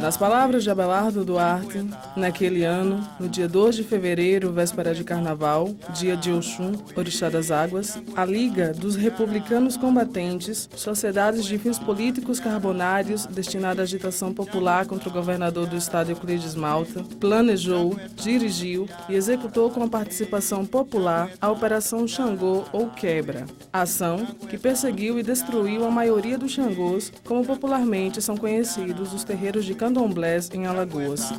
Nas palavras de Abelardo Duarte, naquele ano, no dia 2 de fevereiro, véspera de Carnaval, dia de Oxum, Orixá das Águas, a Liga dos Republicanos Combatentes, sociedades de fins políticos carbonários destinada à agitação popular contra o governador do estado Euclides Malta, planejou, dirigiu e executou com a participação popular a Operação Xangô ou Quebra, ação que perseguiu e destruiu a maioria dos Xangôs, como popularmente são conhecidos os terreiros de candomblés em Alagoas.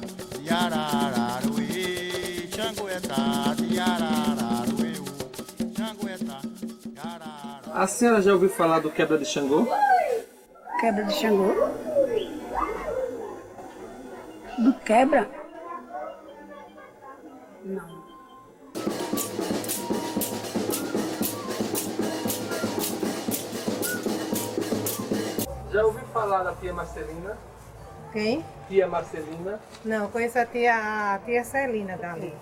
A senhora já ouviu falar do Quebra de Xangô? Quebra de Xangô? Do quebra? Não. Já ouviu falar da tia Marcelina? Quem? Tia Marcelina. Não, conheço a tia Celina dali.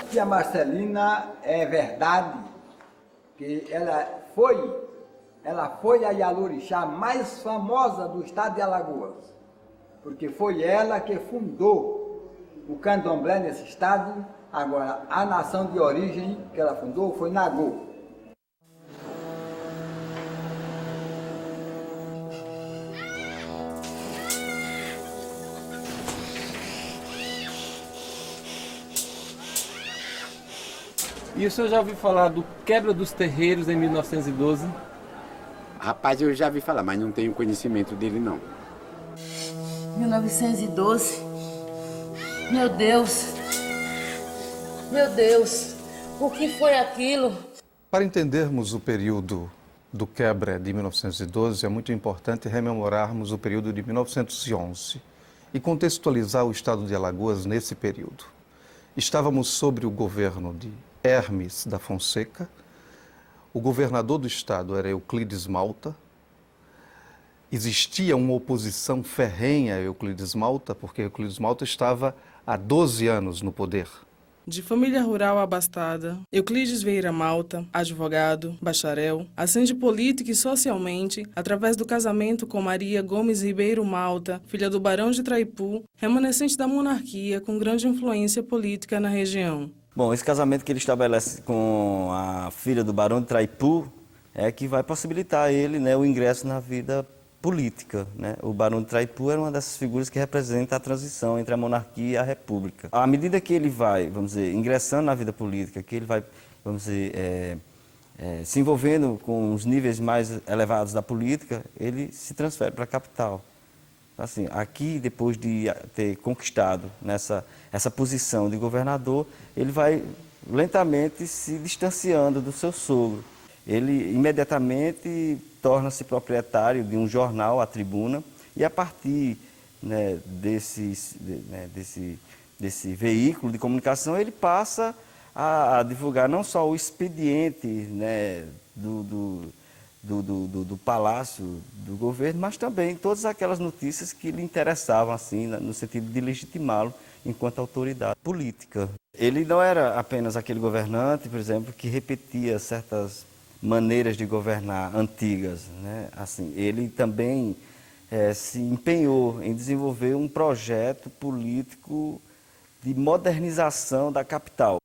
Tia Marcelina, é verdade que ela foi a Yalorixá mais famosa do estado de Alagoas, porque foi ela que fundou o candomblé nesse estado. Agora, a nação de origem que ela fundou foi Nagô. E o senhor já ouviu falar do Quebra dos Terreiros em 1912? Rapaz, eu já vi falar, mas não tenho conhecimento dele, não. 1912? Meu Deus! Meu Deus! O que foi aquilo? Para entendermos o período do Quebra de 1912, é muito importante rememorarmos o período de 1911 e contextualizar o estado de Alagoas nesse período. Estávamos sob o governo de Hermes da Fonseca, o governador do estado era Euclides Malta, existia uma oposição ferrenha a Euclides Malta, porque Euclides Malta estava há 12 anos no poder. De família rural abastada, Euclides Vieira Malta, advogado, bacharel, ascende política e socialmente através do casamento com Maria Gomes Ribeiro Malta, filha do Barão de Traipu, remanescente da monarquia com grande influência política na região. Bom, esse casamento que ele estabelece com a filha do Barão de Traipu é que vai possibilitar a ele, né, o ingresso na vida política, né? O Barão de Traipu era uma dessas figuras que representa a transição entre a monarquia e a república. À medida que ele vai, vamos dizer, ingressando na vida política, que ele vai, vamos dizer, se envolvendo com os níveis mais elevados da política, ele se transfere para a capital. Assim, aqui, depois de ter conquistado essa posição de governador, ele vai lentamente se distanciando do seu sogro. Ele imediatamente torna-se proprietário de um jornal, A Tribuna, e a partir, né, desse veículo de comunicação, ele passa a divulgar não só o expediente, né, do palácio do governo, mas também todas aquelas notícias que lhe interessavam, assim, no sentido de legitimá-lo enquanto autoridade política. Ele não era apenas aquele governante, por exemplo, que repetia certas maneiras de governar antigas, né? Assim, ele também se empenhou em desenvolver um projeto político de modernização da capital.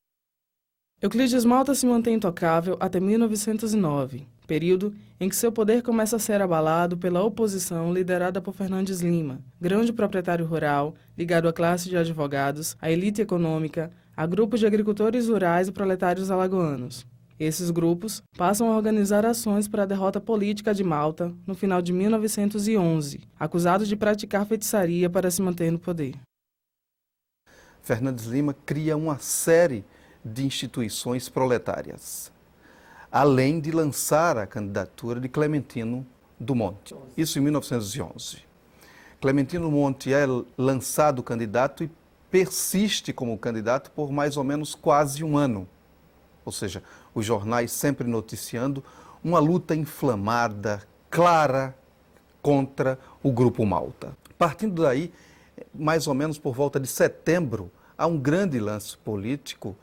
Euclides Malta se mantém intocável até 1909, período em que seu poder começa a ser abalado pela oposição liderada por Fernandes Lima, grande proprietário rural, ligado à classe de advogados, à elite econômica, a grupos de agricultores rurais e proletários alagoanos. Esses grupos passam a organizar ações para a derrota política de Malta no final de 1911, acusado de praticar feitiçaria para se manter no poder. Fernandes Lima cria uma série de instituições proletárias, além de lançar a candidatura de Clementino do Monte. Isso em 1911. Clementino do Monte é lançado candidato e persiste como candidato por mais ou menos quase um ano. Ou seja, os jornais sempre noticiando uma luta inflamada, clara, contra o Grupo Malta. Partindo daí, mais ou menos por volta de setembro, há um grande lance político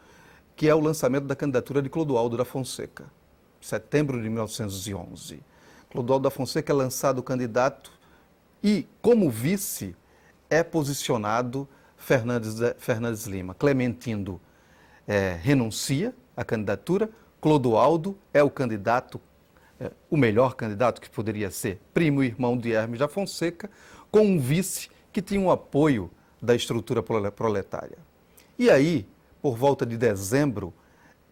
que é o lançamento da candidatura de Clodoaldo da Fonseca, setembro de 1911. Clodoaldo da Fonseca é lançado candidato e, como vice, é posicionado Fernandes Lima. Clementino renuncia à candidatura, Clodoaldo é o candidato, o melhor candidato que poderia ser, primo e irmão de Hermes da Fonseca, com um vice que tinha um apoio da estrutura proletária. E aí, por volta de dezembro,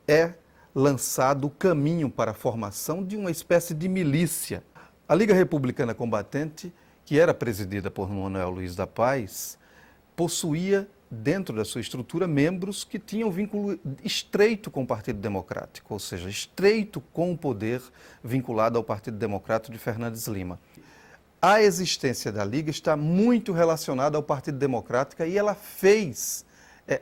é lançado o caminho para a formação de uma espécie de milícia. A Liga Republicana Combatente, que era presidida por Manuel Luiz da Paz, possuía dentro da sua estrutura membros que tinham vínculo estreito com o Partido Democrático, ou seja, estreito com o poder vinculado ao Partido Democrático de Fernandes Lima. A existência da Liga está muito relacionada ao Partido Democrático e ela fez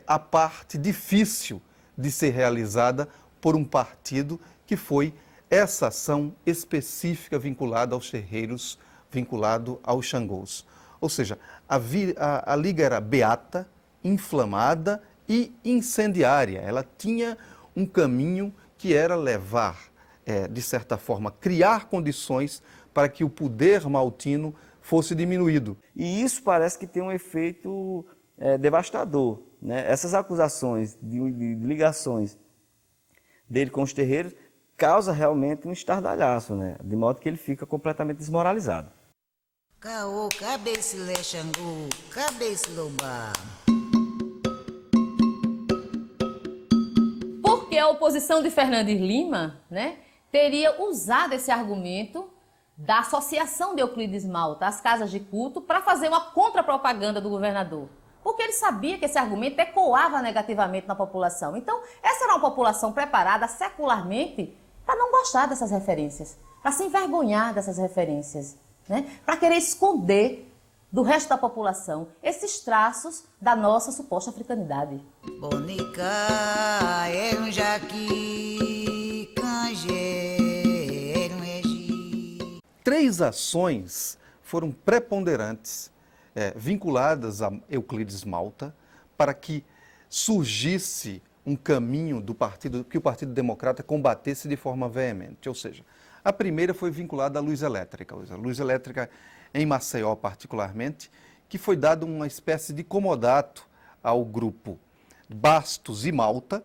a parte difícil de ser realizada por um partido que foi essa ação específica vinculada aos terreiros, vinculado aos Xangôs. Ou seja, a Liga era beata, inflamada e incendiária. Ela tinha um caminho que era levar, de certa forma, criar condições para que o poder maltino fosse diminuído. E isso parece que tem um efeito devastador, né? Essas acusações de ligações dele com os terreiros causa realmente um estardalhaço, né? De modo que ele fica completamente desmoralizado. Caô, cabeça lé Xangô, cabeça lobá. Porque a oposição de Fernandes Lima, né, teria usado esse argumento da associação de Euclides Malta às casas de culto para fazer uma contrapropaganda do governador. Porque ele sabia que esse argumento ecoava negativamente na população. Então, essa era uma população preparada secularmente para não gostar dessas referências, para se envergonhar dessas referências, né? Para querer esconder do resto da população esses traços da nossa suposta africanidade. Bonica, é um jaqui, cangé, é um regi. 3 ações foram preponderantes, vinculadas a Euclides Malta, para que surgisse um caminho do partido, que o Partido Democrata combatesse de forma veemente. Ou seja, a primeira foi vinculada à luz elétrica. A luz elétrica em Maceió, particularmente, que foi dado uma espécie de comodato ao grupo Bastos e Malta,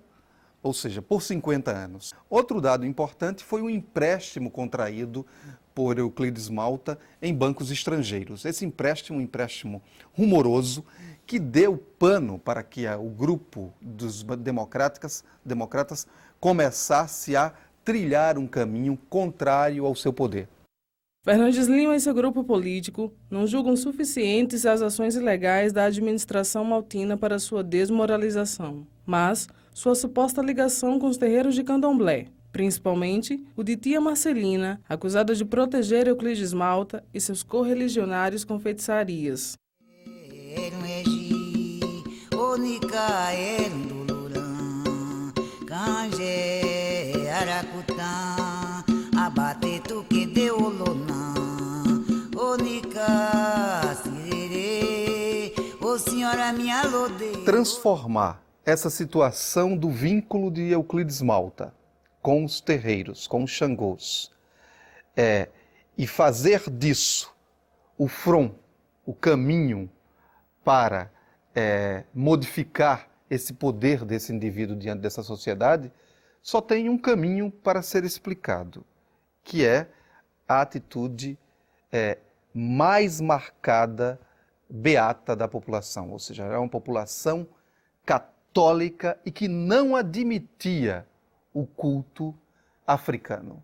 ou seja, por 50 anos. Outro dado importante foi o empréstimo contraído por Euclides Malta em bancos estrangeiros. Esse empréstimo, um empréstimo rumoroso, que deu pano para que o grupo dos democratas começasse a trilhar um caminho contrário ao seu poder. Fernandes Lima e seu grupo político não julgam suficientes as ações ilegais da administração maltina para sua desmoralização, mas sua suposta ligação com os terreiros de candomblé, principalmente o de tia Marcelina, acusada de proteger Euclides Malta e seus correligionários com feitiçarias. Transformar essa situação do vínculo de Euclides Malta com os terreiros, com os Xangôs, e fazer disso o front, o caminho para modificar esse poder desse indivíduo diante dessa sociedade, só tem um caminho para ser explicado, que é a atitude mais marcada, beata da população, ou seja, era uma população católica e que não admitia o culto africano.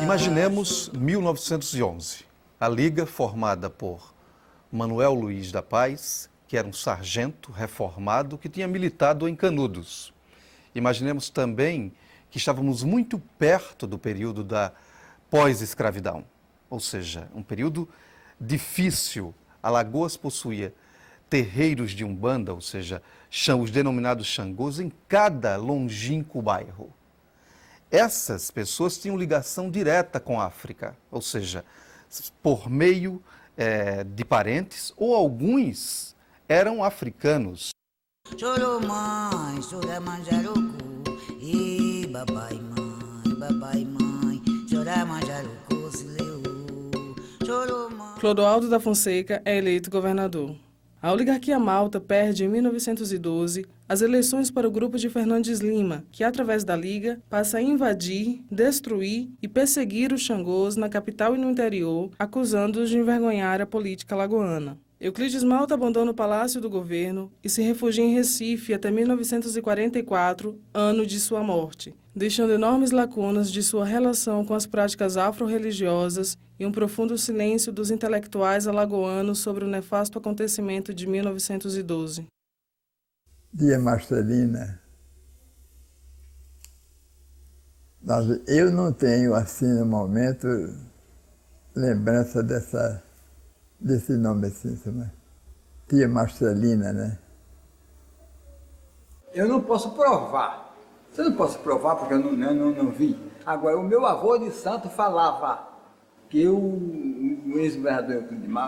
Imaginemos 1911, a Liga formada por Manuel Luiz da Paz, que era um sargento reformado que tinha militado em Canudos. Imaginemos também que estávamos muito perto do período da pós-escravidão, ou seja, um período difícil. Alagoas possuía terreiros de Umbanda, ou seja, os denominados Xangôs, em cada longínquo bairro. Essas pessoas tinham ligação direta com a África, ou seja, por meio de parentes, ou alguns eram africanos. Chorou mãe, chora manjarucu, e babai mãe, chora manjarucu, se leu. Chorou mãe. Clodoaldo da Fonseca é eleito governador. A oligarquia malta perde em 1912 as eleições para o grupo de Fernandes Lima, que através da Liga passa a invadir, destruir e perseguir os Xangôs na capital e no interior, acusando-os de envergonhar a política alagoana. Euclides Malta abandona o Palácio do Governo e se refugia em Recife até 1944, ano de sua morte, deixando enormes lacunas de sua relação com as práticas afro-religiosas e um profundo silêncio dos intelectuais alagoanos sobre o nefasto acontecimento de 1912. Tia Marcelina, eu não tenho, assim, no momento, lembrança desse nome assim, sabe? Tia Marcelina, né? Eu não posso provar. Eu não posso provar porque eu não vi. Agora, o meu avô de santo falava que o ex-governador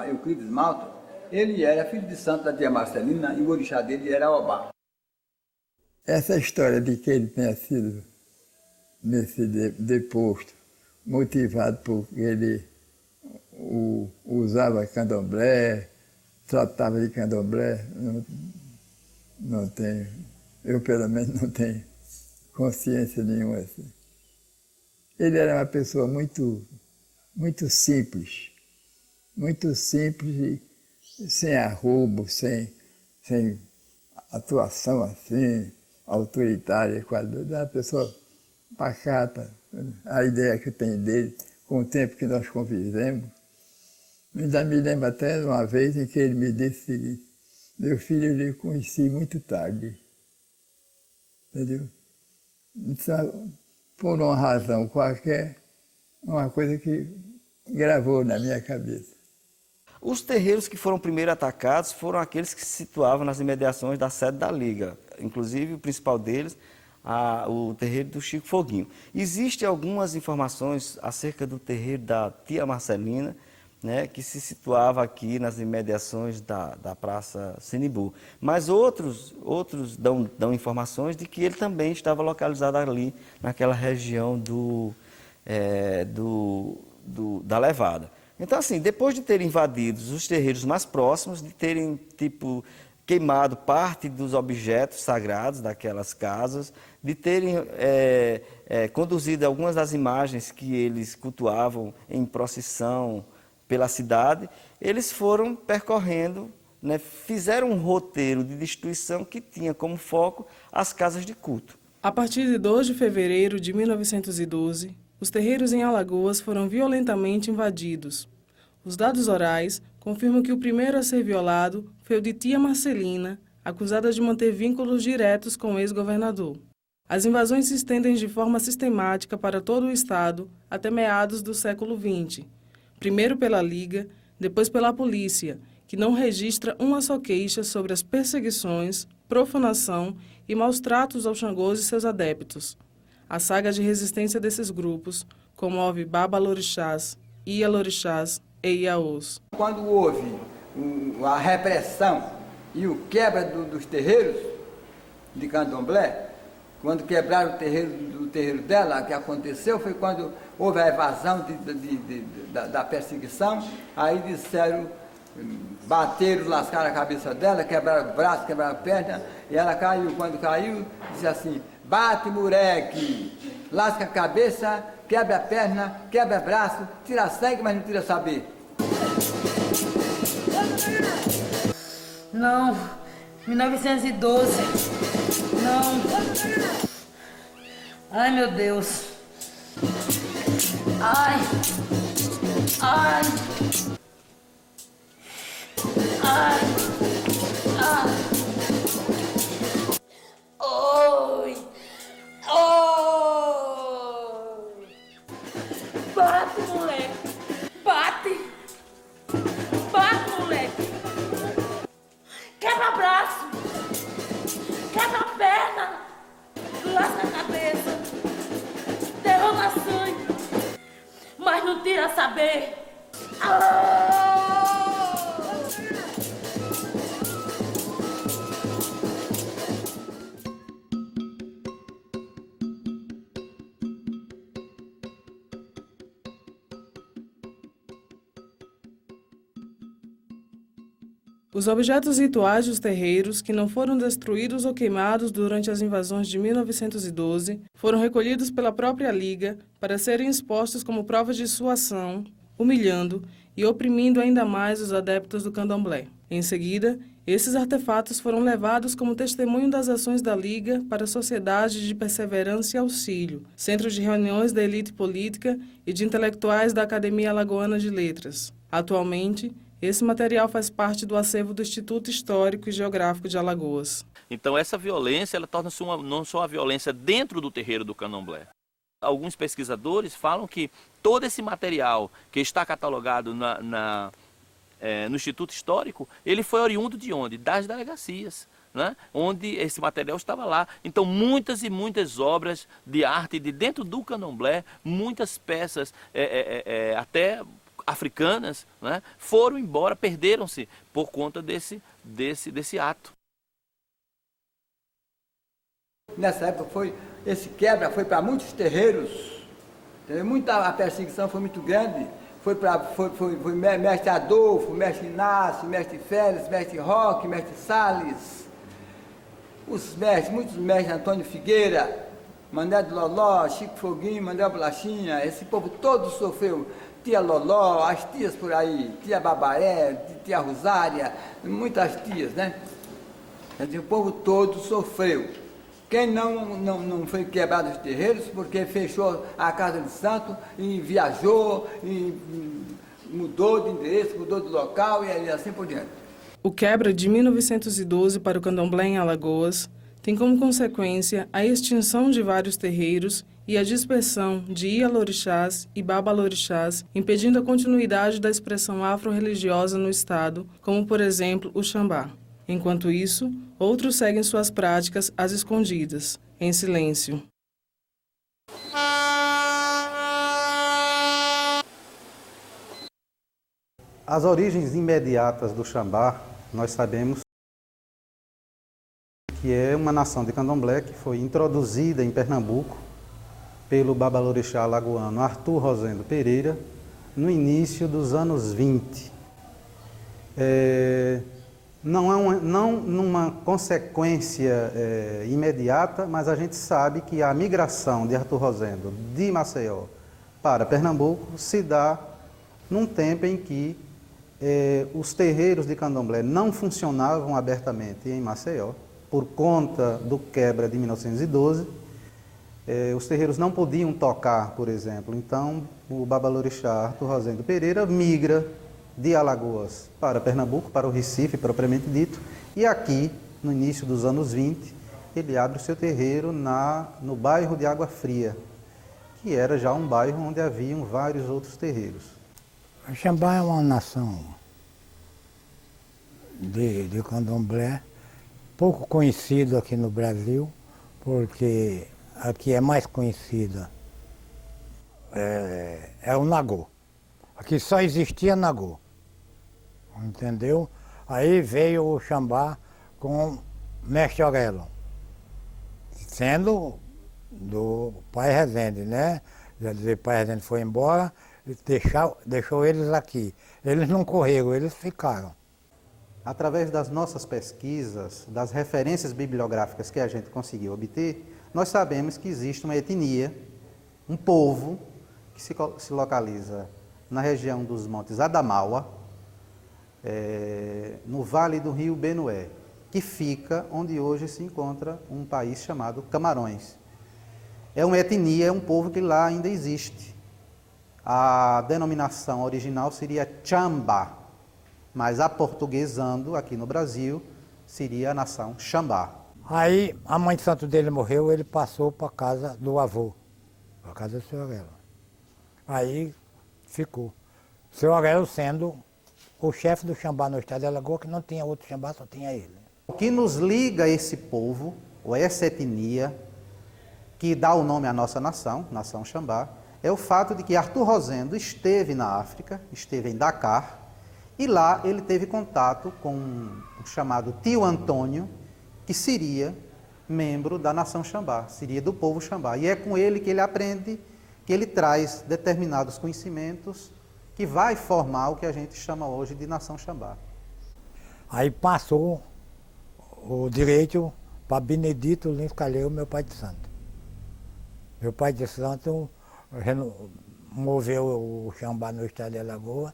Euclides Malta, ele era filho de santo da tia Marcelina e o orixá dele era Obá. Essa história de que ele tenha sido nesse deposto, motivado porque ele usava candomblé, tratava de candomblé, não tenho, eu pelo menos não tenho consciência nenhuma assim. Ele era uma pessoa muito simples e sem arrobo, sem atuação assim, autoritária, quase, uma pessoa pacata. A ideia que eu tenho dele, com o tempo que nós convivemos, ainda me lembro até de uma vez em que ele me disse o seguinte: meu filho, eu lhe conheci muito tarde, entendeu? Então, por uma razão qualquer, uma coisa que gravou na minha cabeça. Os terreiros que foram primeiro atacados foram aqueles que se situavam nas imediações da sede da Liga, inclusive o principal deles, o terreiro do Chico Foguinho. Existem algumas informações acerca do terreiro da tia Marcelina, né, que se situava aqui nas imediações da Praça Sinibu. Mas outros dão informações de que ele também estava localizado ali, naquela região da Levada. Então, assim, depois de terem invadido os terreiros mais próximos, de terem, queimado parte dos objetos sagrados daquelas casas, de terem conduzido algumas das imagens que eles cultuavam em procissão pela cidade, eles foram percorrendo, né, fizeram um roteiro de destruição que tinha como foco as casas de culto. A partir de 2 de fevereiro de 1912, os terreiros em Alagoas foram violentamente invadidos. Os dados orais confirmam que o primeiro a ser violado foi o de tia Marcelina, acusada de manter vínculos diretos com o ex-governador. As invasões se estendem de forma sistemática para todo o estado até meados do século XX. Primeiro pela Liga, depois pela polícia, que não registra uma só queixa sobre as perseguições, profanação e maus tratos aos Xangôs e seus adeptos. A saga de resistência desses grupos comove Babalorixás, Ialorixás e Iaôs. Quando houve a repressão e o quebra dos terreiros de candomblé, quando quebraram o terreiro dela, o que aconteceu foi quando houve a evasão da perseguição, aí disseram, bateram, lascaram a cabeça dela, quebraram o braço, quebraram a perna, e ela caiu. Quando caiu, disse assim: bate, moleque, lasca a cabeça, quebra a perna, quebra o braço, tira sangue, mas não tira saber. Não, 1912, não. Ai, meu Deus. Ai, ai, ai, ai. Oi, oi. Bate, moleque, bate. Bate, moleque. Quebra braço, quebra a perna, lasca a cabeça, derrama sangue, mas não tira saber. Os objetos rituais dos terreiros, que não foram destruídos ou queimados durante as invasões de 1912, foram recolhidos pela própria Liga para serem expostos como prova de sua ação, humilhando e oprimindo ainda mais os adeptos do candomblé. Em seguida, esses artefatos foram levados como testemunho das ações da Liga para a Sociedade de Perseverança e Auxílio, centro de reuniões da elite política e de intelectuais da Academia Alagoana de Letras. Atualmente, esse material faz parte do acervo do Instituto Histórico e Geográfico de Alagoas. Então essa violência ela torna-se não só uma violência dentro do terreiro do candomblé. Alguns pesquisadores falam que todo esse material que está catalogado no Instituto Histórico, ele foi oriundo de onde? Das delegacias, né? Onde esse material estava lá. Então muitas e muitas obras de arte de dentro do candomblé, muitas peças até africanas, né, foram embora, perderam-se por conta desse ato. Nessa época esse quebra foi para muitos terreiros, a perseguição foi muito grande, foi mestre Adolfo, mestre Inácio, mestre Félix, mestre Roque, mestre Salles, muitos mestres, Antônio Figueira, Mané de Loló, Chico Foguinho, Manuel Bolachinha, esse povo todo sofreu. Tia Loló, as tias por aí, tia Babaré, tia Rosária, muitas tias, né? O povo todo sofreu. Quem não foi quebrado os terreiros, porque fechou a casa de santo e viajou, e mudou de endereço, mudou de local e assim por diante. O quebra de 1912 para o candomblé em Alagoas tem como consequência a extinção de vários terreiros e a dispersão de ialorixás e babalorixás, impedindo a continuidade da expressão afro-religiosa no estado, como, por exemplo, o Xambá. Enquanto isso, outros seguem suas práticas às escondidas, em silêncio. As origens imediatas do Xambá, nós sabemos que é uma nação de candomblé que foi introduzida em Pernambuco pelo babalorixá alagoano Arthur Rosendo Pereira no início dos anos 20. Não numa consequência imediata, mas a gente sabe que a migração de Arthur Rosendo de Maceió para Pernambuco se dá num tempo em que os terreiros de candomblé não funcionavam abertamente em Maceió, por conta do quebra de 1912, os terreiros não podiam tocar, por exemplo. Então, o babalorixá Arthur Rosendo Pereira migra de Alagoas para Pernambuco, para o Recife, propriamente dito, e aqui, no início dos anos 20, ele abre o seu terreiro no bairro de Água Fria, que era já um bairro onde haviam vários outros terreiros. O Xambá é uma nação de candomblé, pouco conhecido aqui no Brasil, porque aqui é mais conhecida é o Nagô. Aqui só existia Nagô, entendeu? Aí veio o Xambá com Mestre Aurélio, sendo do Pai Rezende, né? O Pai Rezende foi embora e deixou eles aqui. Eles não correram, eles ficaram. Através das nossas pesquisas, das referências bibliográficas que a gente conseguiu obter, nós sabemos que existe uma etnia, um povo, que se localiza na região dos Montes Adamaua, no vale do rio Benué, que fica onde hoje se encontra um país chamado Camarões. É uma etnia, é um povo que lá ainda existe. A denominação original seria Chamba, mas aportuguesando aqui no Brasil, seria a nação Xambá. Aí a mãe de santo dele morreu, ele passou para a casa do avô, para a casa do seu Aurélio. Aí ficou. O seu Aurélio sendo o chefe do Xambá no estado de Alagoas, que não tinha outro Xambá, só tinha ele. O que nos liga a esse povo, ou essa etnia, que dá o nome à nossa nação, nação Xambá, é o fato de que Arthur Rosendo esteve na África, esteve em Dakar, e lá ele teve contato com o chamado tio Antônio, que seria membro da nação Xambá, seria do povo Xambá. E é com ele que ele aprende, que ele traz determinados conhecimentos que vai formar o que a gente chama hoje de nação Xambá. Aí passou o direito para Benedito Lins Calheiros, meu pai de santo. Meu pai de santo moveu o Xambá no estado de Alagoas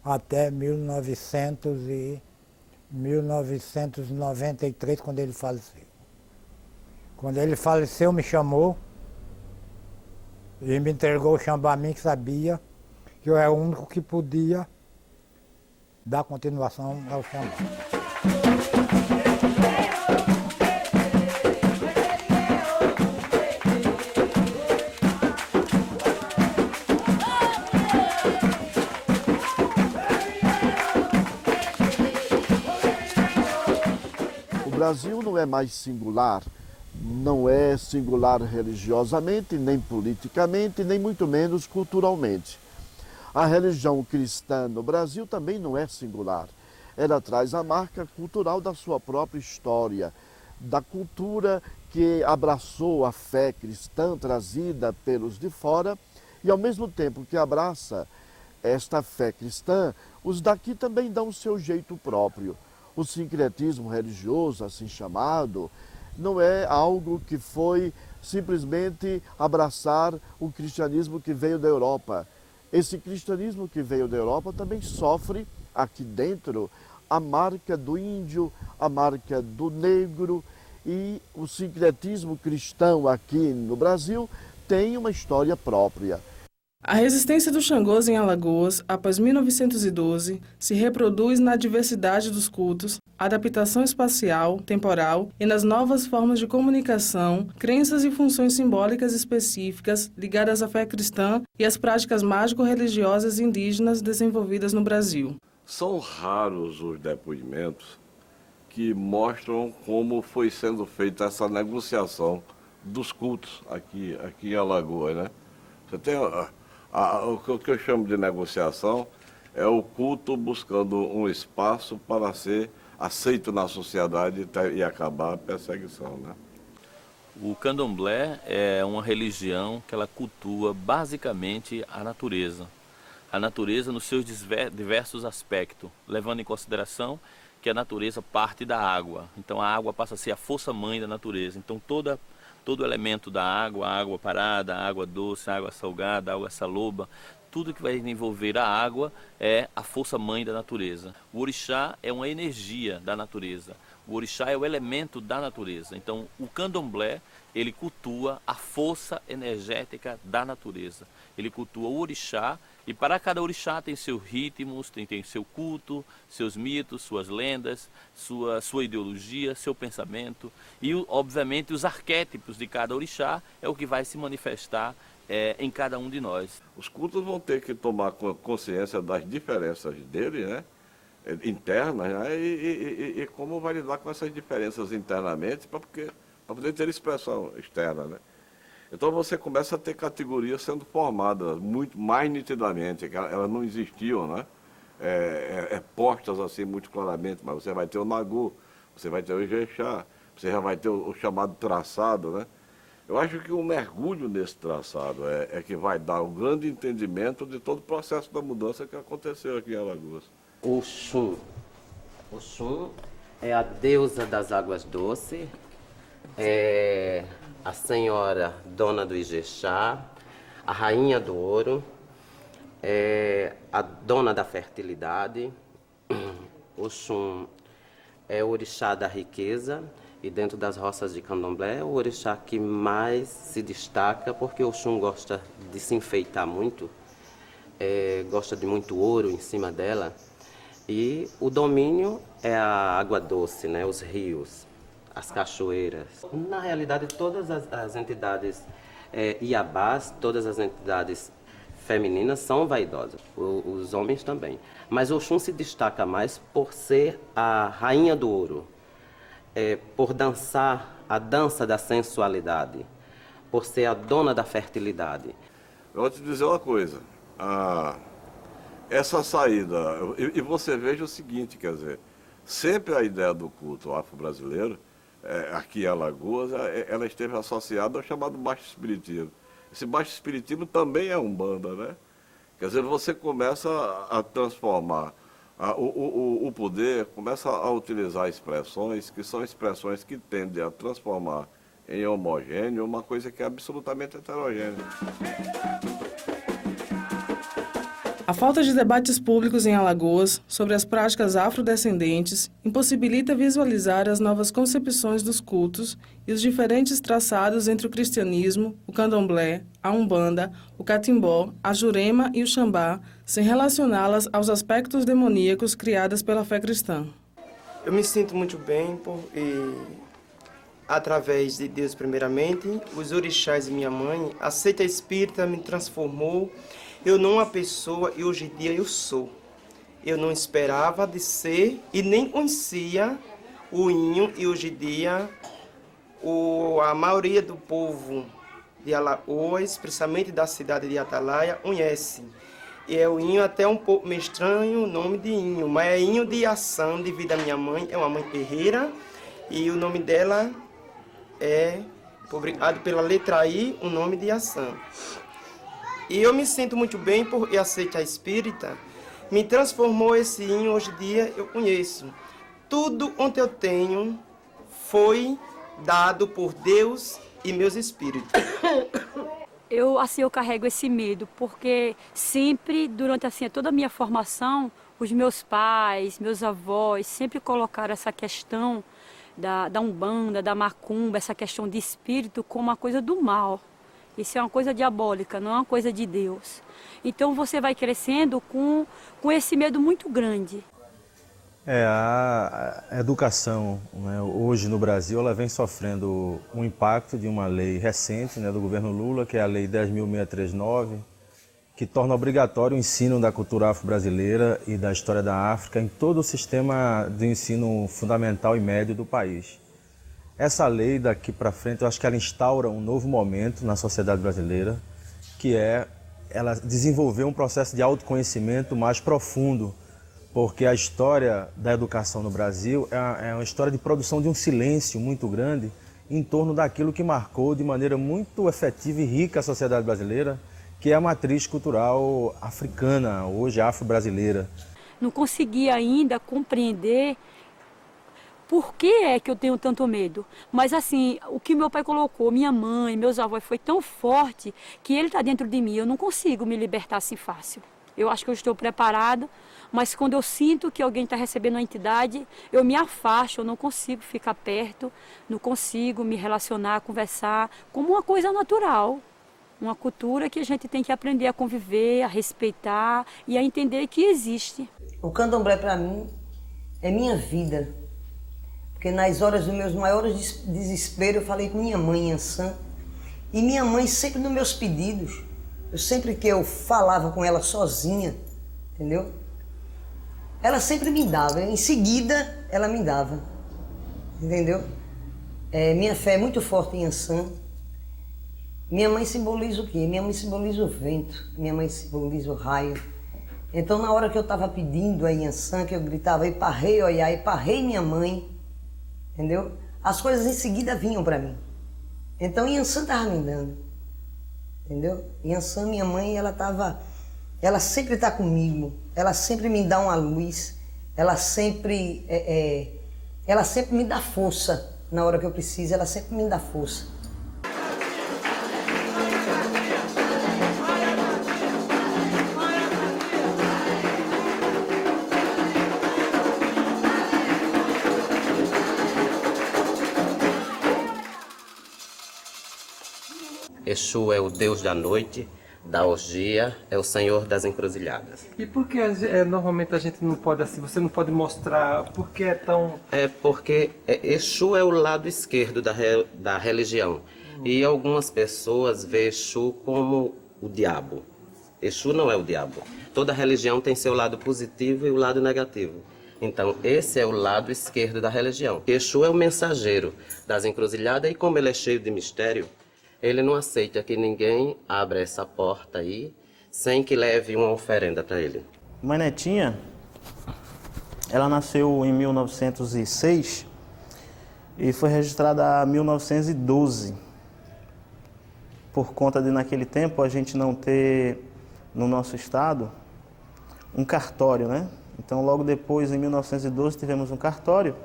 até 1993, quando ele faleceu. Quando ele faleceu, me chamou e me entregou o Xambá a mim, que sabia que eu era o único que podia dar continuação ao Xambá. O Brasil não é mais singular, não é singular religiosamente, nem politicamente, nem muito menos culturalmente. A religião cristã no Brasil também não é singular. Ela traz a marca cultural da sua própria história, da cultura que abraçou a fé cristã trazida pelos de fora e, ao mesmo tempo que abraça esta fé cristã, os daqui também dão o seu jeito próprio. O sincretismo religioso, assim chamado, não é algo que foi simplesmente abraçar o cristianismo que veio da Europa. Esse cristianismo que veio da Europa também sofre aqui dentro a marca do índio, a marca do negro, e o sincretismo cristão aqui no Brasil tem uma história própria. A resistência dos Xangôs em Alagoas, após 1912, se reproduz na diversidade dos cultos, adaptação espacial, temporal e nas novas formas de comunicação, crenças e funções simbólicas específicas ligadas à fé cristã e às práticas mágico-religiosas indígenas desenvolvidas no Brasil. São raros os depoimentos que mostram como foi sendo feita essa negociação dos cultos aqui em Alagoas, né? Você tem o que eu chamo de negociação é o culto buscando um espaço para ser aceito na sociedade e acabar a perseguição, né? O candomblé é uma religião que ela cultua basicamente a natureza nos seus diversos aspectos, levando em consideração que a natureza parte da água. Então a água passa a ser a força-mãe da natureza. Então todo elemento da água, a água parada, a água doce, a água salgada, a água saloba, tudo que vai envolver a água é a força-mãe da natureza. O orixá é uma energia da natureza. O orixá é o elemento da natureza. Então, o candomblé, ele cultua a força energética da natureza. Ele cultua o orixá, e para cada orixá tem seus ritmos, tem seu culto, seus mitos, suas lendas, sua ideologia, seu pensamento. E, obviamente, os arquétipos de cada orixá é o que vai se manifestar em cada um de nós. Os cultos vão ter que tomar consciência das diferenças dele, né? Internas, né? E como vai lidar com essas diferenças internamente para poder ter expressão externa, né? Então você começa a ter categorias sendo formadas muito mais nitidamente, que elas não existiam, né? Postas assim muito claramente, mas você vai ter o Nagu, você vai ter o Ijexá, você já vai ter o chamado traçado, né? Eu acho que o mergulho nesse traçado é que vai dar um grande entendimento de todo o processo da mudança que aconteceu aqui em Alagoas. Oxum. Oxum é a deusa das águas doces, é a senhora dona do Ijexá, a rainha do ouro, é a dona da fertilidade. Oxum é o orixá da riqueza. E dentro das roças de candomblé, o orixá que mais se destaca, porque o Oxum gosta de se enfeitar muito, gosta de muito ouro em cima dela. E o domínio é a água doce, né? Os rios, as cachoeiras. Na realidade, todas as entidades iabás, todas as entidades femininas são vaidosas, os homens também. Mas o Oxum se destaca mais por ser a rainha do ouro. Por dançar a dança da sensualidade, por ser a dona da fertilidade. Eu vou te dizer uma coisa. Essa saída, e você veja o seguinte, quer dizer, sempre a ideia do culto afro-brasileiro, aqui em Alagoas, ela esteve associada ao chamado baixo espiritismo. Esse baixo espiritismo também é umbanda, né? Quer dizer, você começa a transformar o poder, começa a utilizar expressões que são expressões que tendem a transformar em homogêneo uma coisa que é absolutamente heterogênea. A falta de debates públicos em Alagoas sobre as práticas afrodescendentes impossibilita visualizar as novas concepções dos cultos e os diferentes traçados entre o cristianismo, o candomblé, a umbanda, o catimbó, a jurema e o xambá, sem relacioná-las aos aspectos demoníacos criados pela fé cristã. Eu me sinto muito bem através de Deus primeiramente, os orixás e minha mãe, a seita espírita me transformou. Eu não uma pessoa e hoje em dia eu sou. Eu não esperava de ser e nem conhecia o Inho e hoje em dia a maioria do povo de Alagoas, principalmente da cidade de Atalaia, conhece. E é o Inho até um pouco meio estranho o nome de Inho, mas é Inho de ação devido à minha mãe, é uma mãe guerreira e o nome dela é, obrigado pela letra I, o nome de ação. E eu me sinto muito bem porque a seita espírita me transformou esse Inho, hoje em dia eu conheço. Tudo onde eu tenho foi dado por Deus e meus espíritos. Eu carrego esse medo, porque sempre, durante toda a minha formação, os meus pais, meus avós, sempre colocaram essa questão da Umbanda, da Macumba, essa questão de espírito como uma coisa do mal. Isso é uma coisa diabólica, não é uma coisa de Deus. Então você vai crescendo com esse medo muito grande. A educação, né, hoje no Brasil, ela vem sofrendo um impacto de uma lei recente, né, do governo Lula, que é a Lei 10.639, que torna obrigatório o ensino da cultura afro-brasileira e da história da África em todo o sistema de ensino fundamental e médio do país. Essa lei, daqui para frente, eu acho que ela instaura um novo momento na sociedade brasileira, que é ela desenvolver um processo de autoconhecimento mais profundo, porque a história da educação no Brasil é uma história de produção de um silêncio muito grande em torno daquilo que marcou de maneira muito efetiva e rica a sociedade brasileira, que é a matriz cultural africana, hoje afro-brasileira. Não consegui ainda compreender por que é que eu tenho tanto medo. Mas o que meu pai colocou, minha mãe, meus avós, foi tão forte que ele está dentro de mim. Eu não consigo me libertar assim fácil. Eu acho que eu estou preparada, mas quando eu sinto que alguém está recebendo uma entidade, eu me afasto, eu não consigo ficar perto, não consigo me relacionar, conversar, como uma coisa natural. Uma cultura que a gente tem que aprender a conviver, a respeitar e a entender que existe. O candomblé, para mim, é minha vida. Porque nas horas dos meus maiores desesperos, eu falei com minha mãe, Ançã, e minha mãe sempre nos meus pedidos, sempre que eu falava com ela sozinha, entendeu? Ela sempre me dava, em seguida ela me dava, entendeu? Minha fé é muito forte em Ançã. Minha mãe simboliza o quê? Minha mãe simboliza o vento, minha mãe simboliza o raio. Então na hora que eu estava pedindo a Yansan, que eu gritava, Iparrei, Oiá, Iparrei minha mãe, entendeu? As coisas em seguida vinham para mim. Então Yansan estava me dando, entendeu? Yansan, minha mãe, ela sempre está comigo, ela sempre me dá uma luz, ela sempre me dá força na hora que eu preciso, ela sempre me dá força. Exu é o Deus da noite, da orgia, é o Senhor das encruzilhadas. E por que normalmente a gente não pode, assim, você não pode mostrar, por que é tão... É porque Exu é o lado esquerdo da religião. E algumas pessoas veem Exu como o diabo. Exu não é o diabo. Toda religião tem seu lado positivo e o lado negativo. Então, esse é o lado esquerdo da religião. Exu é o mensageiro das encruzilhadas e como ele é cheio de mistério, Ele não aceita que ninguém abra essa porta aí sem que leve uma oferenda para ele. Mãe Netinha, ela nasceu em 1906 e foi registrada em 1912. Por conta de, naquele tempo, a gente não ter, no nosso estado, um cartório, né? Então, logo depois, em 1912, tivemos um cartório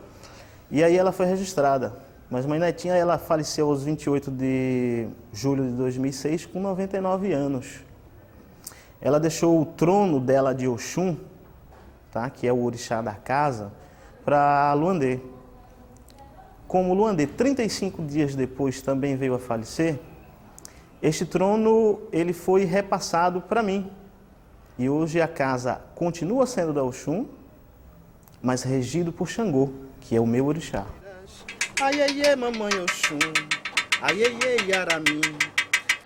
e aí ela foi registrada. Mas Mãe Netinha, ela faleceu aos 28 de julho de 2006, com 99 anos. Ela deixou o trono dela de Oxum, tá? Que é o orixá da casa, para Luandê. Como Luandê, 35 dias depois, também veio a falecer, este trono ele foi repassado para mim. E hoje a casa continua sendo da Oxum, mas regido por Xangô, que é o meu orixá. Ai, ai, ai, mamãe Oxum, ai, ai, ai, Yaramim,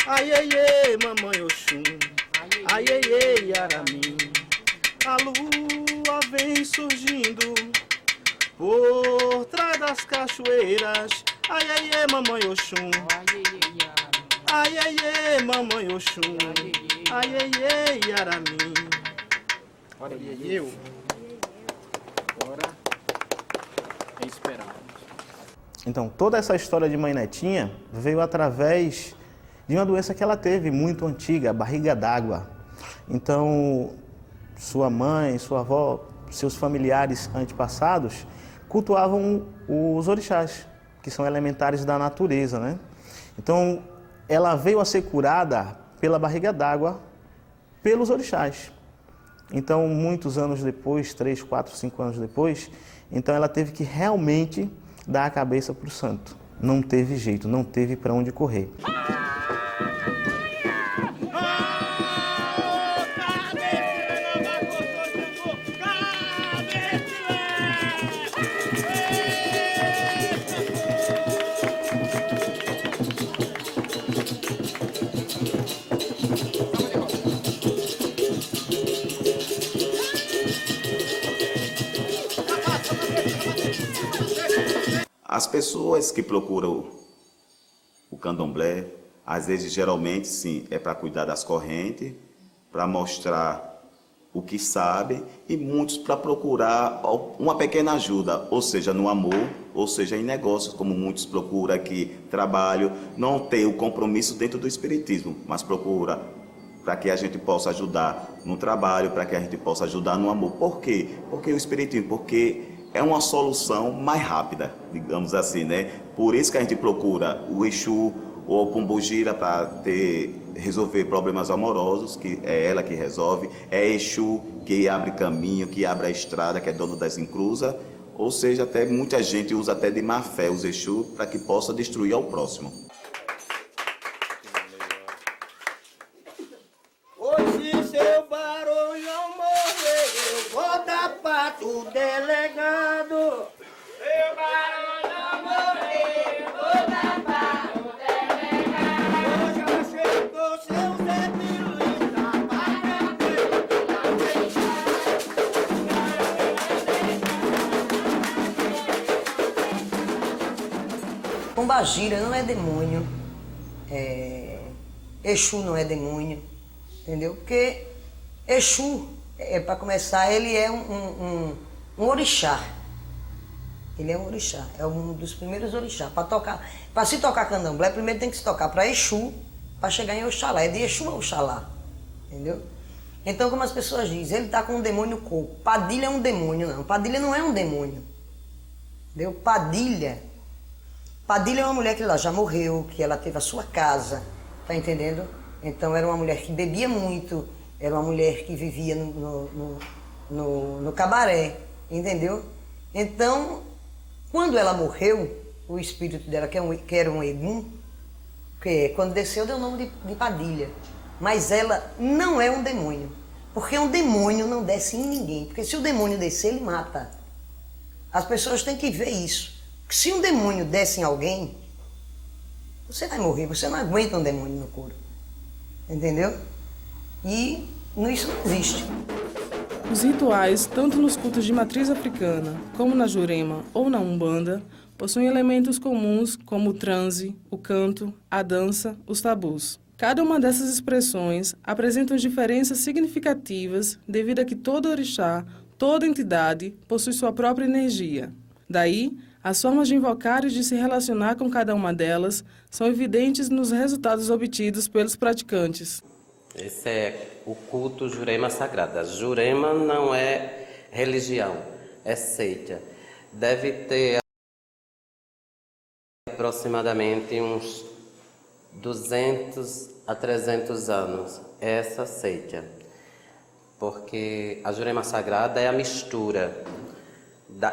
ai, ai, ai, mamãe Oxum, ai, ai, ai, Yaramim. A lua vem surgindo por trás das cachoeiras, ai, ai, ai, mamãe Oxum, ai, ai, ai, mamãe Oxum, ai, ai, ai, Yaramim. Olha aí, eu. Agora é esperar. Então, toda essa história de Mãe Netinha veio através de uma doença que ela teve, muito antiga, a barriga d'água. Então, sua mãe, sua avó, seus familiares antepassados cultuavam os orixás, que são elementares da natureza, né? Então, ela veio a ser curada pela barriga d'água, pelos orixás. Então, muitos anos depois, 3, 4, 5 anos depois, então ela teve que realmente dar a cabeça para o santo. Não teve jeito, não teve para onde correr. As pessoas que procuram o candomblé, às vezes, geralmente, sim, é para cuidar das correntes, para mostrar o que sabe, e muitos para procurar uma pequena ajuda, ou seja, no amor, ou seja, em negócios, como muitos procuram aqui, trabalho, não tem o compromisso dentro do espiritismo, mas procura para que a gente possa ajudar no trabalho, para que a gente possa ajudar no amor. Por quê? Porque o espiritismo, porque é uma solução mais rápida, digamos assim, né? Por isso que a gente procura o Exu ou o Pombogira para resolver problemas amorosos, que é ela que resolve. É Exu que abre caminho, que abre a estrada, que é dono das encruzas. Ou seja, até muita gente usa até de má fé os Exu para que possa destruir ao próximo. Hoje seu barulho morreu, eu vou dar pato delegado. Seu barulho morreu, eu vou dar pato delegado. Hoje já chegou seu Zé Pilinha, Pombagira não é demônio, Exu não é demônio, entendeu? Porque Exu, para começar, ele é um orixá. Ele é um orixá, é um dos primeiros orixás. Para se tocar candomblé, primeiro tem que se tocar para Exu, para chegar em Oxalá. É de Exu a Oxalá, entendeu? Então, como as pessoas dizem, ele está com um demônio coco. Padilha é um demônio, não. Padilha não é um demônio, entendeu? Padilha é uma mulher que ela já morreu, que ela teve a sua casa, tá entendendo? Então, era uma mulher que bebia muito, era uma mulher que vivia no cabaré, entendeu? Então, quando ela morreu, o espírito dela, que era um Egum, que quando desceu deu o nome de Padilha. Mas ela não é um demônio, porque um demônio não desce em ninguém, porque se o demônio descer, ele mata. As pessoas têm que ver isso. Se um demônio desce em alguém, você vai morrer, você não aguenta um demônio no couro. Entendeu? E isso não existe. Os rituais, tanto nos cultos de matriz africana, como na Jurema ou na Umbanda, possuem elementos comuns como o transe, o canto, a dança, os tabus. Cada uma dessas expressões apresentam diferenças significativas devido a que todo orixá, toda entidade, possui sua própria energia. Daí, as formas de invocar e de se relacionar com cada uma delas são evidentes nos resultados obtidos pelos praticantes. Esse é o culto Jurema Sagrada. Jurema não é religião, é seita. Deve ter aproximadamente uns 200 a 300 anos essa seita. Porque a Jurema Sagrada é a mistura,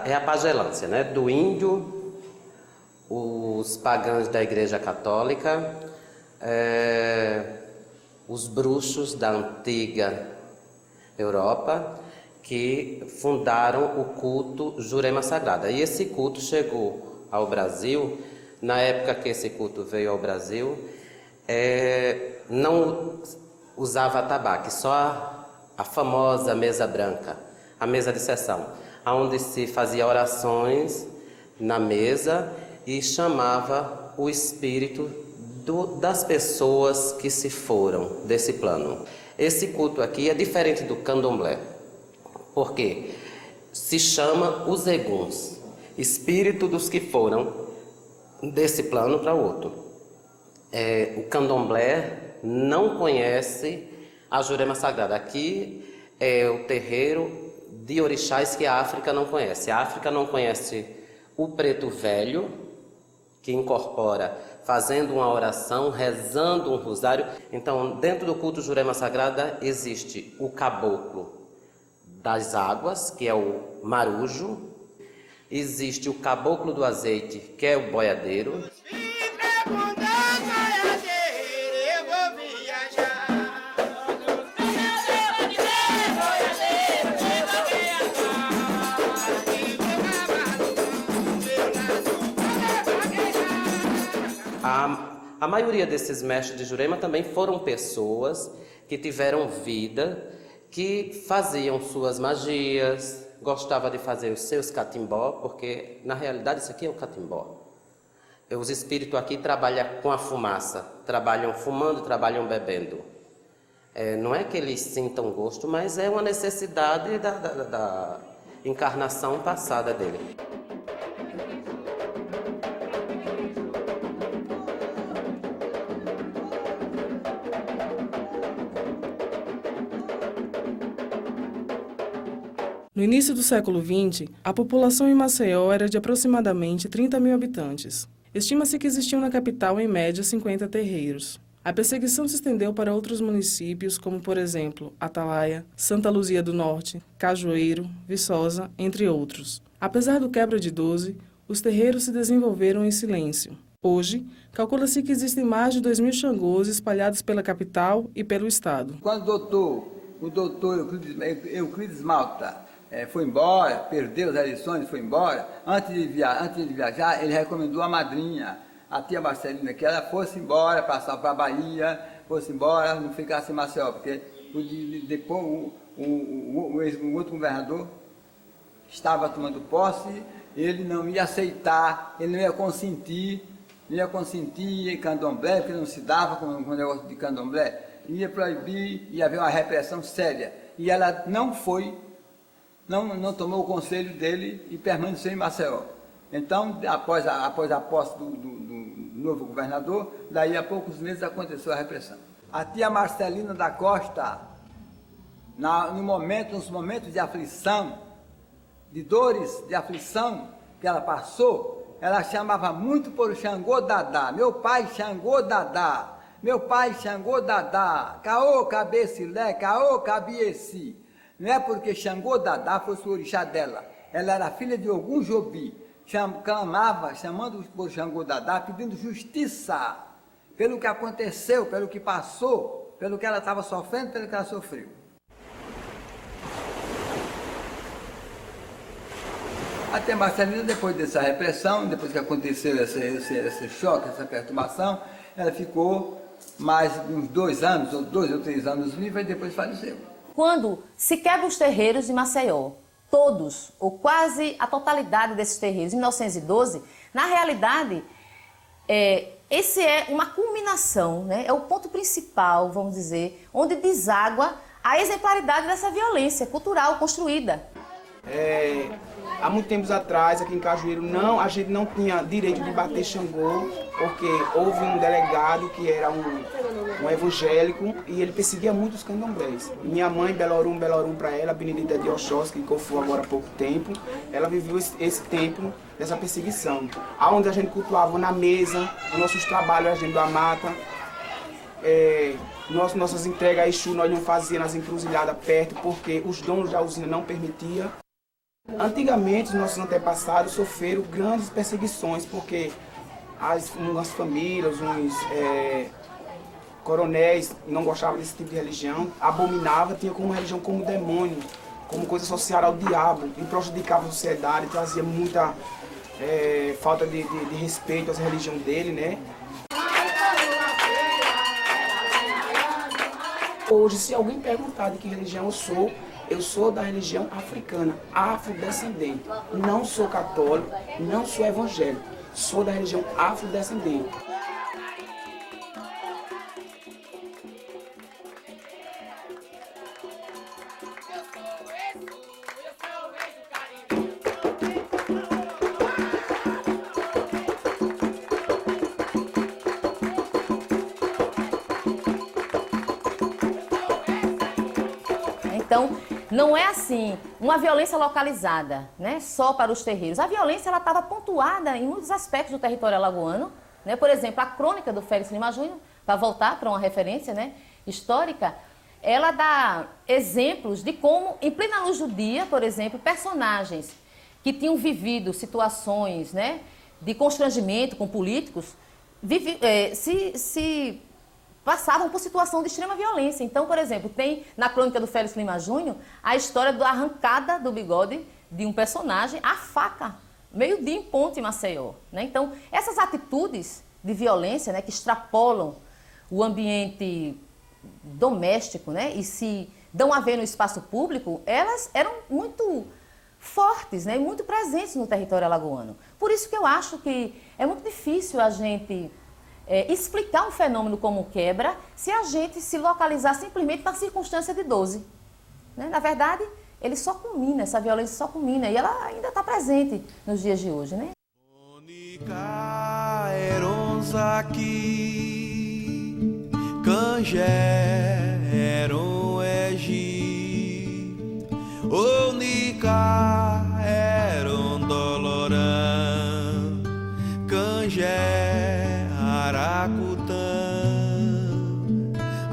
é a pagelância, né? Do índio, os pagãos da Igreja Católica, os bruxos da antiga Europa, que fundaram o culto Jurema Sagrada. E esse culto chegou ao Brasil, na época que esse culto veio ao Brasil, não usava tabaco, só a famosa mesa branca, a mesa de sessão, onde se fazia orações na mesa e chamava o espírito das pessoas que se foram desse plano. Esse culto aqui é diferente do candomblé, porque se chama os eguns, espírito dos que foram desse plano para o outro. O candomblé não conhece a Jurema Sagrada. Aqui é o terreiro de orixás que a África não conhece. A África não conhece o preto velho, que incorpora fazendo uma oração, rezando um rosário. Então, dentro do culto Jurema Sagrada existe o caboclo das águas, que é o marujo. Existe o caboclo do azeite, que é o boiadeiro. A maioria desses mestres de Jurema também foram pessoas que tiveram vida, que faziam suas magias, gostava de fazer os seus catimbó, porque na realidade isso aqui é o catimbó. Os espíritos aqui trabalham com a fumaça, trabalham fumando, trabalham bebendo. Não é que eles sintam gosto, mas é uma necessidade da encarnação passada dele. No início do século XX, a população em Maceió era de aproximadamente 30 mil habitantes. Estima-se que existiam na capital, em média, 50 terreiros. A perseguição se estendeu para outros municípios, como, por exemplo, Atalaia, Santa Luzia do Norte, Cajueiro, Viçosa, entre outros. Apesar do quebra de 12, os terreiros se desenvolveram em silêncio. Hoje, calcula-se que existem mais de 2.000 xangôs espalhados pela capital e pelo estado. Quando o doutor Euclides Malta foi embora, perdeu as eleições, foi embora, antes de viajar, ele recomendou a madrinha, a tia Marcelina, que ela fosse embora, passar para a Bahia, fosse embora, não ficasse em Maceió, porque depois o outro governador estava tomando posse, ele não ia aceitar, ele não ia consentir em candomblé, porque não se dava com o negócio de candomblé, ia proibir, ia haver uma repressão séria. E ela não foi, não tomou o conselho dele e permaneceu em Maceió. Então, após a posse do novo governador, daí a poucos meses aconteceu a repressão. A tia Marcelina da Costa, nos momentos de aflição, de dores, de aflição que ela passou, ela chamava muito por Xangô Dadá, meu pai Xangô Dadá, meu pai Xangô Dadá, caô cabecilé, caô cabieci. Não é porque Xangô Dadá fosse o orixá dela, ela era filha de Ogum Jobi, clamava, chamando por Xangô Dadá, pedindo justiça pelo que aconteceu, pelo que passou, pelo que ela estava sofrendo, pelo que ela sofreu. Até Marcelina, depois dessa repressão, depois que aconteceu esse choque, essa perturbação, ela ficou mais uns 2 anos, ou 2 ou 3 anos viva e depois faleceu. Quando se quebra os terreiros de Maceió, todos, ou quase a totalidade desses terreiros, em 1912, na realidade, esse é uma culminação, né? É o ponto principal, vamos dizer, onde deságua a exemplaridade dessa violência cultural construída. Há muitos tempos atrás, aqui em Cajueiro, a gente não tinha direito de bater Xangô, porque houve um delegado que era um evangélico e ele perseguia muito os candomblés. Minha mãe, Belorum para ela, Benedita de Oxóssi, que foi agora há pouco tempo, ela viveu esse tempo dessa perseguição. Onde a gente cultuava na mesa, os nossos trabalhos, a gente da mata, nossas entregas a Exu nós não fazíamos nas encruzilhadas perto, porque os donos da usina não permitiam. Antigamente, os nossos antepassados sofreram grandes perseguições, porque umas famílias, uns coronéis não gostavam desse tipo de religião, abominavam, tinha como religião como demônio, como coisa associada ao diabo, e prejudicava a sociedade, trazia muita falta de respeito à religião dele, né? Hoje, se alguém perguntar de que religião eu sou da religião africana, afrodescendente. Não sou católico, não sou evangélico, sou da religião afrodescendente. Então, não é assim, uma violência localizada, né, só para os terreiros. A violência estava pontuada em muitos aspectos do território alagoano, né? Por exemplo, a crônica do Félix Lima Júnior, para voltar para uma referência, né, histórica, ela dá exemplos de como, em plena luz do dia, por exemplo, personagens que tinham vivido situações, né, de constrangimento com políticos, passavam por situação de extrema violência. Então, por exemplo, tem na crônica do Félix Lima Júnior a história da arrancada do bigode de um personagem à faca, meio-dia em Ponte, em Maceió, né? Então, essas atitudes de violência, né, que extrapolam o ambiente doméstico, né, e se dão a ver no espaço público, elas eram muito fortes, né, e muito presentes no território alagoano. Por isso que eu acho que é muito difícil a gente explicar um fenômeno como o quebra se a gente se localizar simplesmente na circunstância de 12. Né? Na verdade, ele só culmina, essa violência só culmina, e ela ainda está presente nos dias de hoje. Né?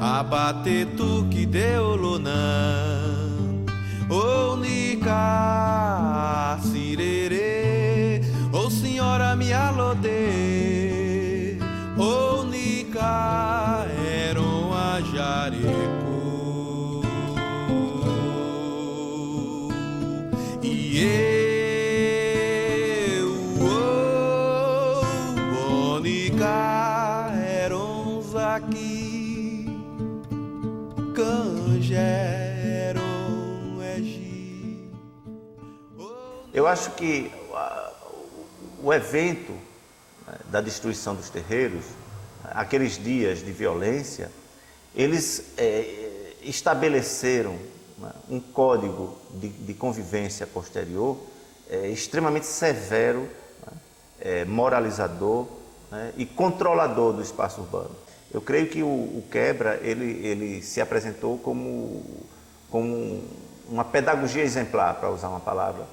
Abate tu que deu lonã, ô nica sirere, ô senhora me alode, ô nica eram a jareco, e eu, ô nica eram aqui. Eu acho que o evento da destruição dos terreiros, aqueles dias de violência, eles estabeleceram um código de convivência posterior extremamente severo, moralizador, e controlador do espaço urbano. Eu creio que o quebra ele se apresentou como uma pedagogia exemplar, para usar uma palavra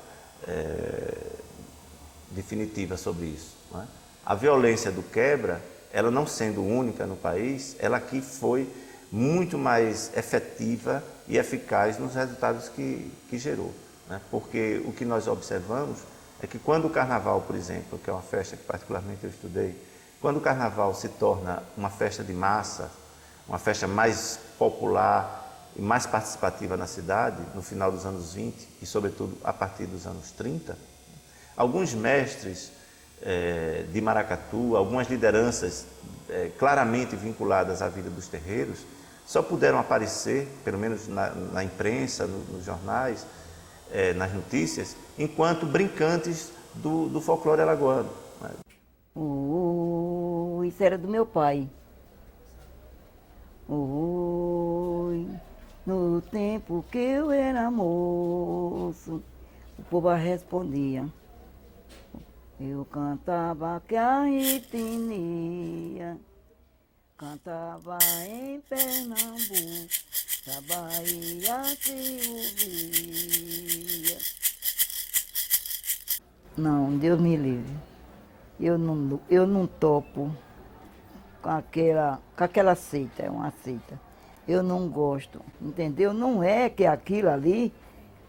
definitiva sobre isso. Não é? A violência do quebra, ela não sendo única no país, ela aqui foi muito mais efetiva e eficaz nos resultados que gerou. Né? Porque o que nós observamos é que quando o carnaval, por exemplo, que é uma festa que particularmente eu estudei, quando o carnaval se torna uma festa de massa, uma festa mais popular e mais participativa na cidade, no final dos anos 20 e, sobretudo, a partir dos anos 30, alguns mestres de maracatu, algumas lideranças claramente vinculadas à vida dos terreiros, só puderam aparecer, pelo menos na imprensa, nos jornais, nas notícias, enquanto brincantes do folclore alagoano. Isso era do meu pai. No tempo que eu era moço, o povo respondia. Eu cantava que a etnia, cantava em Pernambuco, da Bahia se ouvia. Não, Deus me livre. Eu não topo com aquela seita, é uma seita. Eu não gosto, entendeu? Não é que aquilo ali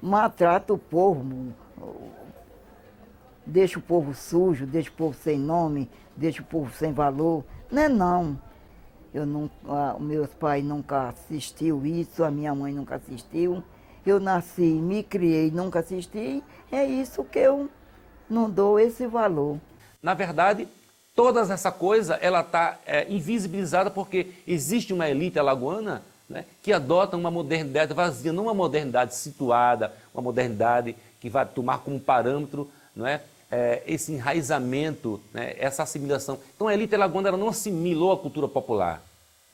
maltrata o povo, deixa o povo sujo, deixa o povo sem nome, deixa o povo sem valor. Não é não. Meus pais nunca assistiu isso, a minha mãe nunca assistiu. Eu nasci, me criei, nunca assisti. É isso que eu não dou esse valor. Na verdade, toda essa coisa ela está invisibilizada porque existe uma elite alagoana, né, que adota uma modernidade vazia, não uma modernidade situada, uma modernidade que vai tomar como parâmetro, não é, esse enraizamento, né, essa assimilação. Então a elite alagoana ela não assimilou a cultura popular.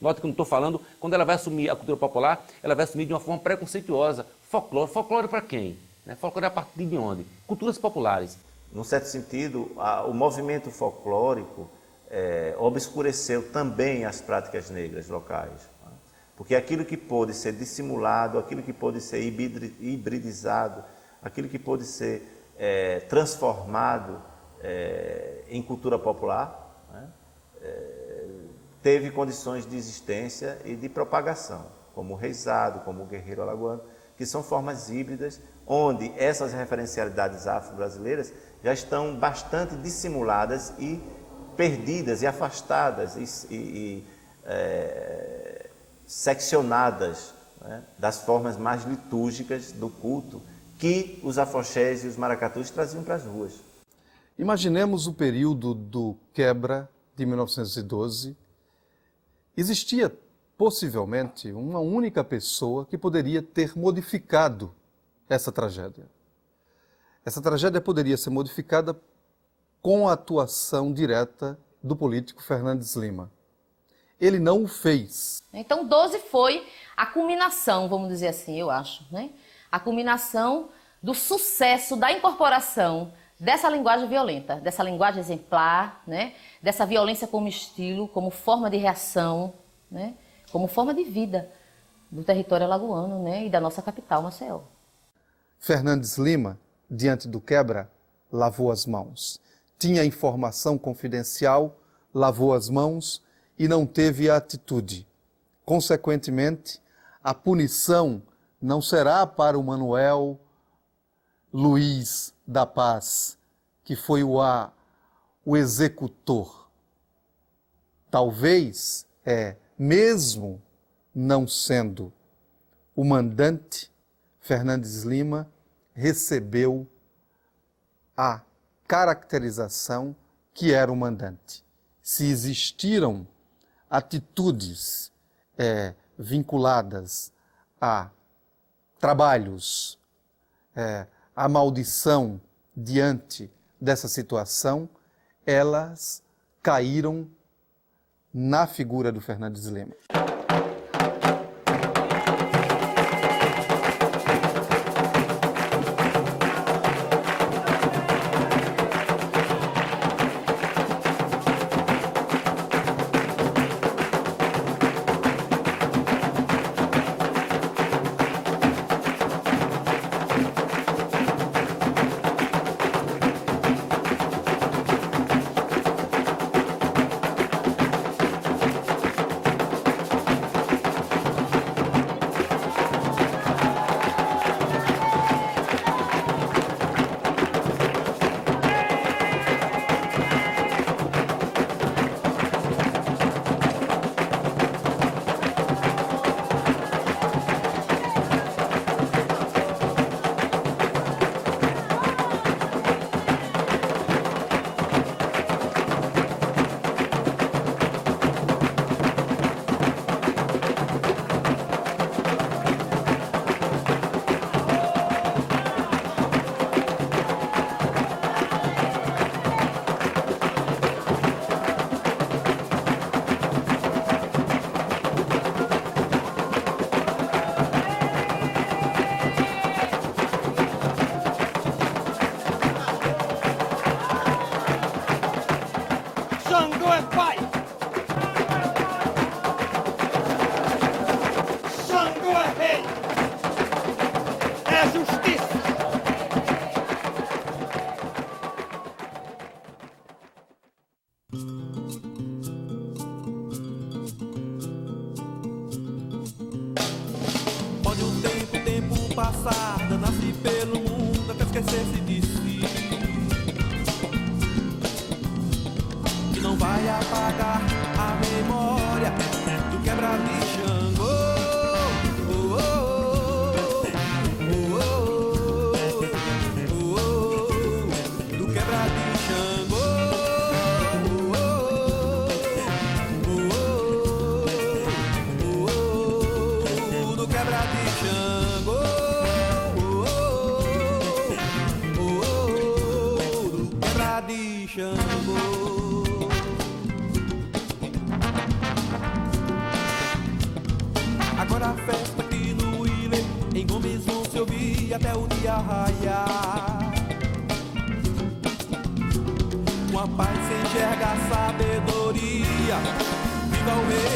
Nota que eu não estou falando, quando ela vai assumir a cultura popular, ela vai assumir de uma forma preconceituosa. Folclore. Folclore para quem? Né? Folclore é a partir de onde? Culturas populares. Num certo sentido, o movimento folclórico obscureceu também as práticas negras locais. Porque aquilo que pôde ser dissimulado, aquilo que pôde ser hibridizado, aquilo que pôde ser transformado em cultura popular, né, teve condições de existência e de propagação, como o reizado, como o guerreiro alagoano, que são formas híbridas, onde essas referencialidades afro-brasileiras já estão bastante dissimuladas e perdidas e afastadas e seccionadas, né, das formas mais litúrgicas do culto que os afoxés e os maracatus traziam para as ruas. Imaginemos o período do quebra de 1912. Existia possivelmente uma única pessoa que poderia ter modificado essa tragédia. Essa tragédia poderia ser modificada com a atuação direta do político Fernandes Lima. Ele não o fez. Então 12 foi a culminação, vamos dizer assim, eu acho, né? A culminação do sucesso da incorporação dessa linguagem violenta, dessa linguagem exemplar, né? Dessa violência como estilo, como forma de reação, né? Como forma de vida do território alagoano, né? E da nossa capital, Maceió. Fernandes Lima, diante do quebra, lavou as mãos. Tinha informação confidencial, lavou as mãos e não teve atitude. Consequentemente, a punição não será para o Manuel Luiz da Paz, que foi o executor. Talvez, mesmo não sendo o mandante, Fernandes Lima recebeu a caracterização que era o mandante. Se existiram atitudes vinculadas a trabalhos, a maldição diante dessa situação, elas caíram na figura do Fernandes Lima. passar, dana-se pelo mundo até esquecer-se de si. Que não vai apagar a memória do quebra de Xangô. Agora a festa aqui no Ilê, em Gomes vão se ouvir até o dia raiar. Com a paz se enxerga a sabedoria, viva o rei.